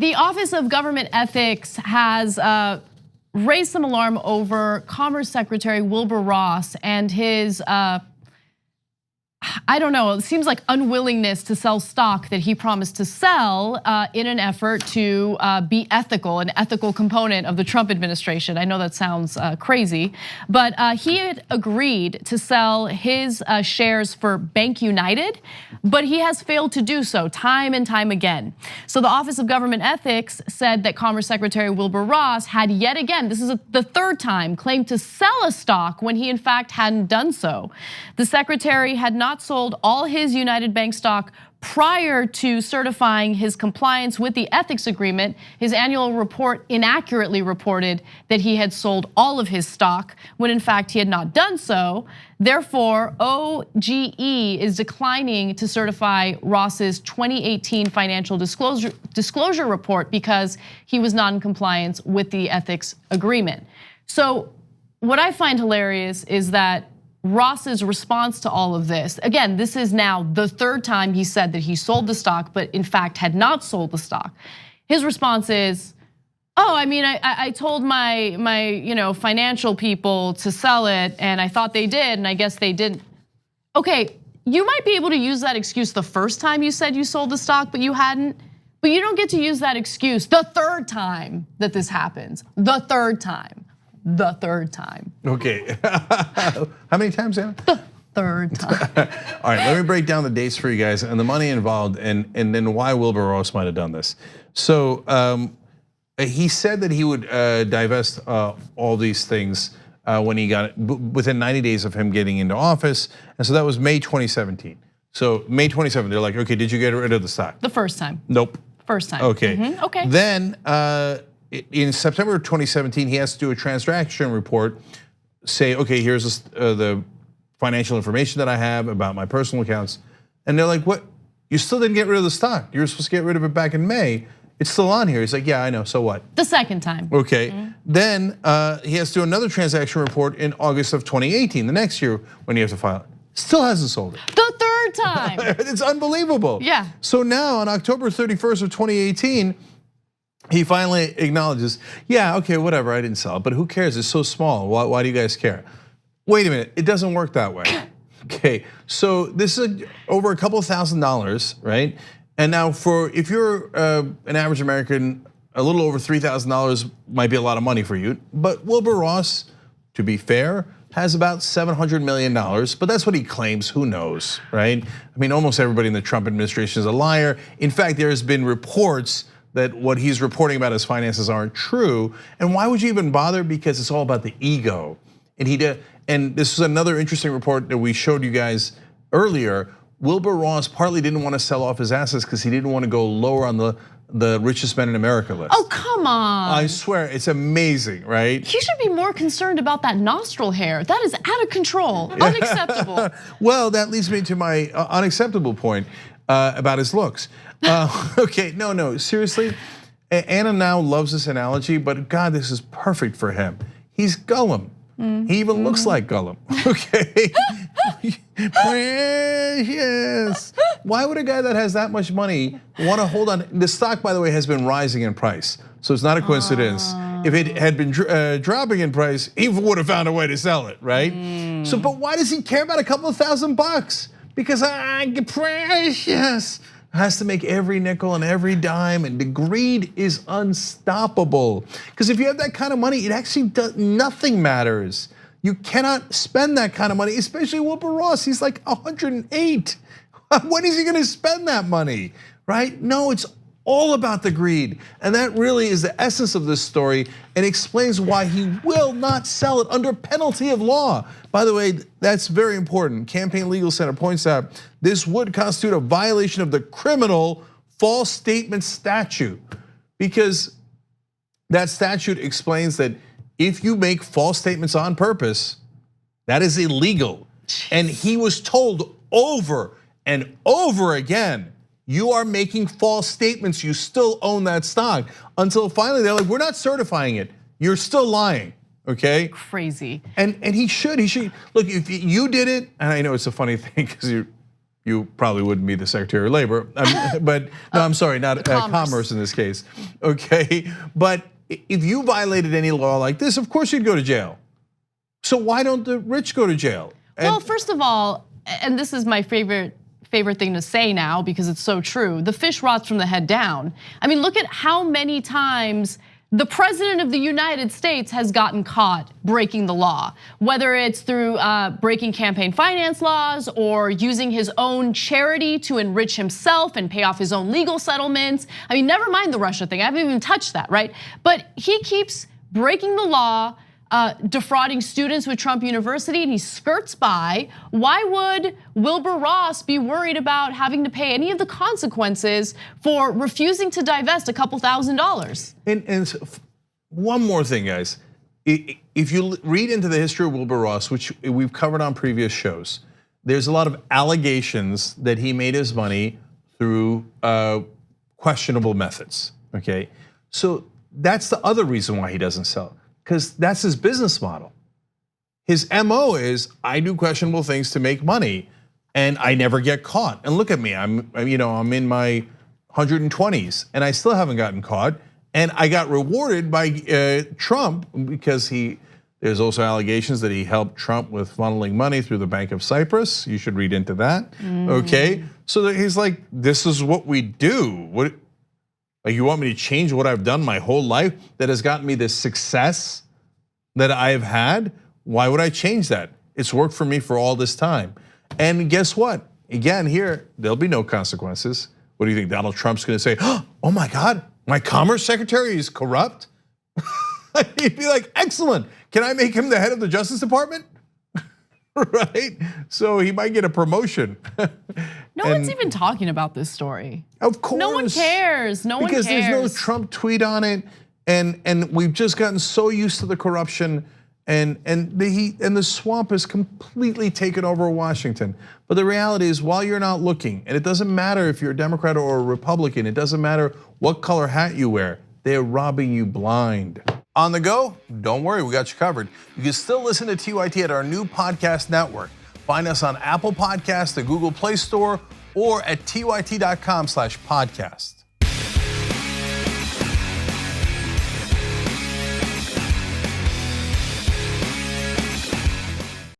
The Office of Government Ethics has raised some alarm over Commerce Secretary Wilbur Ross and his, I don't know, it seems like unwillingness to sell stock that he promised to sell in an effort to be ethical, an ethical component of the Trump administration. I know that sounds crazy, but he had agreed to sell his shares for Bank United, but he has failed to do so time and time again. So the Office of Government Ethics said that Commerce Secretary Wilbur Ross had yet again, this is the third time, claimed to sell a stock when he in fact hadn't done so. The secretary had not sold all his United Bank stock prior to certifying his compliance with the ethics agreement. His annual report inaccurately reported that he had sold all of his stock when in fact he had not done so. Therefore, OGE is declining to certify Ross's 2018 financial disclosure report because he was not in compliance with the ethics agreement. So what I find hilarious is that Ross's response to all of this, again, this is now the third time he said that he sold the stock, but in fact had not sold the stock. His response is, oh, I mean, I told my financial people to sell it, and I thought they did, and I guess they didn't. Okay, you might be able to use that excuse the first time you said you sold the stock, but you hadn't. But you don't get to use that excuse the third time that this happens. The third time. Okay, how many times, Anna? The third time. All right, let me break down the dates for you guys and the money involved and then why Wilbur Ross might have done this. So he said that he would divest all these things when he got it, within 90 days of him getting into office. And so that was May 2017. So May 27, they're like, okay, did you get rid of the stock? The first time. Nope. First time. Okay. Okay. Then in September of 2017, he has to do a transaction report, say, okay, here's the financial information that I have about my personal accounts. And they're like, what? You still didn't get rid of the stock. You were supposed to get rid of it back in May. It's still on here. He's like, yeah, I know, so what? The second time. Okay, then he has to do another transaction report in August of 2018, the next year when he has to file it. Still hasn't sold it. The third time. It's unbelievable. Yeah. So now on October 31st of 2018, he finally acknowledges, yeah, okay, whatever, I didn't sell it, but who cares? It's so small. Why do you guys care? Wait a minute, it doesn't work that way. Okay, so this is over a couple $1,000s, right? And now if you're an average American, a little over $3,000 might be a lot of money for you. But Wilbur Ross, to be fair, has about $700 million, but that's what he claims, who knows, right? I mean, almost everybody in the Trump administration is a liar. In fact, there has been reports that what he's reporting about his finances aren't true. And why would you even bother? Because it's all about the ego. And this is another interesting report that we showed you guys earlier. Wilbur Ross partly didn't want to sell off his assets because he didn't want to go lower on the richest men in America list. Oh, come on. I swear, it's amazing, right? He should be more concerned about that nostril hair. That is out of control, unacceptable. Well, that leads me to my unacceptable point about his looks. Okay, no, seriously. Anna now loves this analogy, but God, this is perfect for him. He's Gollum. He even looks like Gollum, okay? Precious. Why would a guy that has that much money want to hold on? The stock, by the way, has been rising in price, so it's not a coincidence. If it had been dropping in price, he would have found a way to sell it, right? So, but why does he care about a couple of $1,000? Because precious has to make every nickel and every dime, and the greed is unstoppable. Because if you have that kind of money, it actually does, nothing matters. You cannot spend that kind of money, especially Wilbur Ross. He's like 108. When is he gonna spend that money, right? No, it's all about the greed. And that really is the essence of this story and explains why he will not sell it under penalty of law. By the way, that's very important. Campaign Legal Center points out this would constitute a violation of the criminal false statement statute, because that statute explains that if you make false statements on purpose, that is illegal. And he was told over and over again, you are making false statements, you still own that stock. Until finally they're like, we're not certifying it, you're still lying, okay? Crazy. And he should, look, if you did it, and I know it's a funny thing because you're you probably wouldn't be the Secretary of Labor. But no, I'm sorry, not Commerce in this case. Okay, but if you violated any law like this, of course you'd go to jail. So why don't the rich go to jail? Well, first of all, and this is my favorite thing to say now because it's so true, the fish rots from the head down. I mean, look at how many times the president of the United States has gotten caught breaking the law, whether it's through breaking campaign finance laws or using his own charity to enrich himself and pay off his own legal settlements. I mean, never mind the Russia thing, I haven't even touched that, right? But he keeps breaking the law, defrauding students with Trump University, and he skirts by. Why would Wilbur Ross be worried about having to pay any of the consequences for refusing to divest a couple $1,000s? And one more thing, guys. If you read into the history of Wilbur Ross, which we've covered on previous shows, there's a lot of allegations that he made his money through questionable methods, okay? So that's the other reason why he doesn't sell. Because that's his business model. His MO is, I do questionable things to make money and I never get caught. And look at me, I'm in my 120s and I still haven't gotten caught. And I got rewarded by Trump because there's also allegations that he helped Trump with funneling money through the Bank of Cyprus. You should read into that, okay? So that he's like, this is what we do. Like, you want me to change what I've done my whole life that has gotten me this success that I've had? Why would I change that? It's worked for me for all this time. And guess what? Again, here, there'll be no consequences. What do you think, Donald Trump's gonna say, oh my God, my Commerce Secretary is corrupt? He'd be like, excellent, can I make him the head of the Justice Department? Right? So he might get a promotion. No one's even talking about this story. Of course. No one cares, no one cares. Because there's no Trump tweet on it, and we've just gotten so used to the corruption, and the swamp has completely taken over Washington. But the reality is, while you're not looking, and it doesn't matter if you're a Democrat or a Republican, it doesn't matter what color hat you wear, they're robbing you blind. On the go? Don't worry, we got you covered. You can still listen to TYT at our new podcast network. Find us on Apple Podcasts, the Google Play Store, or at tyt.com/podcast.